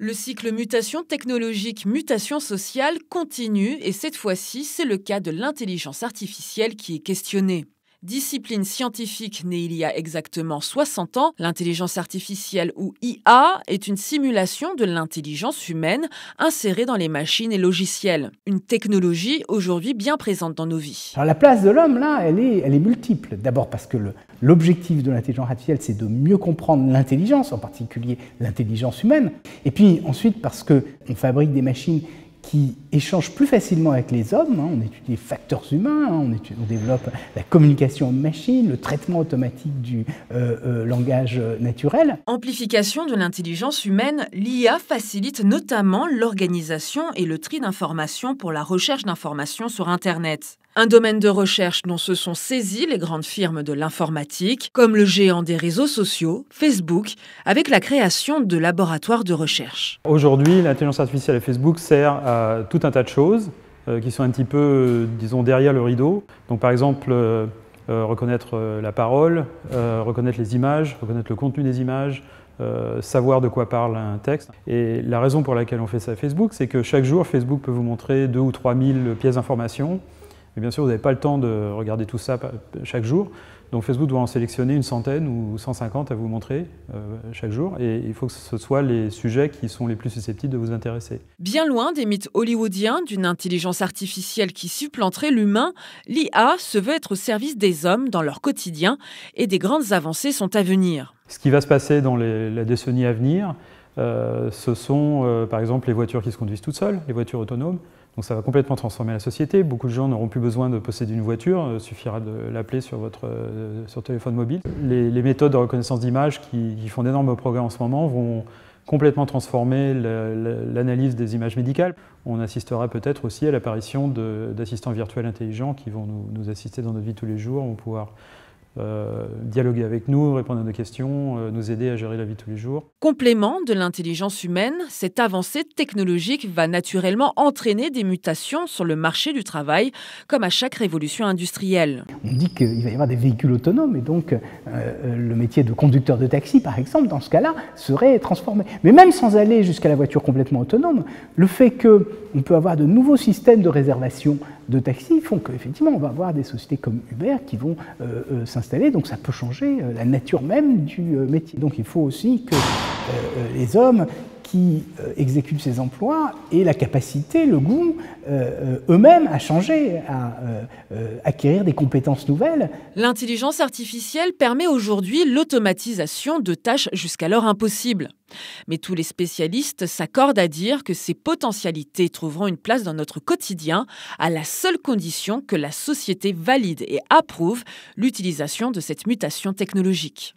Le cycle mutation technologique, mutation sociale continue et cette fois-ci, c'est le cas de l'intelligence artificielle qui est questionnée. Discipline scientifique née il y a exactement 60 ans, l'intelligence artificielle ou IA est une simulation de l'intelligence humaine insérée dans les machines et logiciels. Une technologie aujourd'hui bien présente dans nos vies. Alors la place de l'homme, là, elle est multiple. D'abord parce que l'objectif de l'intelligence artificielle, c'est de mieux comprendre l'intelligence, en particulier l'intelligence humaine. Et puis ensuite parce qu'on fabrique des machines qui échangent plus facilement avec les hommes. On étudie les facteurs humains, on développe la communication machine, le traitement automatique du langage naturel. Amplification de l'intelligence humaine, l'IA facilite notamment l'organisation et le tri d'informations pour la recherche d'informations sur Internet. Un domaine de recherche dont se sont saisies les grandes firmes de l'informatique, comme le géant des réseaux sociaux, Facebook, avec la création de laboratoires de recherche. Aujourd'hui, l'intelligence artificielle à Facebook sert à tout un tas de choses qui sont un petit peu, disons, derrière le rideau. Donc par exemple, reconnaître la parole, reconnaître les images, reconnaître le contenu des images, savoir de quoi parle un texte. Et la raison pour laquelle on fait ça à Facebook, c'est que chaque jour, Facebook peut vous montrer 2 ou 3 000 pièces d'information. Mais bien sûr, vous n'avez pas le temps de regarder tout ça chaque jour. Donc Facebook doit en sélectionner une centaine ou 150 à vous montrer chaque jour. Et il faut que ce soit les sujets qui sont les plus susceptibles de vous intéresser. Bien loin des mythes hollywoodiens d'une intelligence artificielle qui supplanterait l'humain, l'IA se veut être au service des hommes dans leur quotidien et des grandes avancées sont à venir. Ce qui va se passer dans la décennie à venir, ce sont par exemple les voitures qui se conduisent toutes seules, les voitures autonomes. Donc ça va complètement transformer la société. Beaucoup de gens n'auront plus besoin de posséder une voiture, il suffira de l'appeler sur votre téléphone mobile. Les méthodes de reconnaissance d'images qui font d'énormes progrès en ce moment vont complètement transformer l'analyse des images médicales. On assistera peut-être aussi à l'apparition d'assistants virtuels intelligents qui vont nous assister dans notre vie tous les jours, vont pouvoir dialoguer avec nous, répondre à nos questions, nous aider à gérer la vie tous les jours. Complément de l'intelligence humaine, cette avancée technologique va naturellement entraîner des mutations sur le marché du travail, comme à chaque révolution industrielle. On dit qu'il va y avoir des véhicules autonomes et donc le métier de conducteur de taxi, par exemple, dans ce cas-là, serait transformé. Mais même sans aller jusqu'à la voiture complètement autonome, le fait qu'on peut avoir de nouveaux systèmes de réservation de taxis font qu'effectivement, on va avoir des sociétés comme Uber qui vont s'installer, donc ça peut changer la nature même du métier. Donc il faut aussi que les hommes qui exécutent ces emplois aient la capacité, le goût, eux-mêmes à changer, à acquérir des compétences nouvelles. L'intelligence artificielle permet aujourd'hui l'automatisation de tâches jusqu'alors impossibles. Mais tous les spécialistes s'accordent à dire que ces potentialités trouveront une place dans notre quotidien à la seule condition que la société valide et approuve l'utilisation de cette mutation technologique.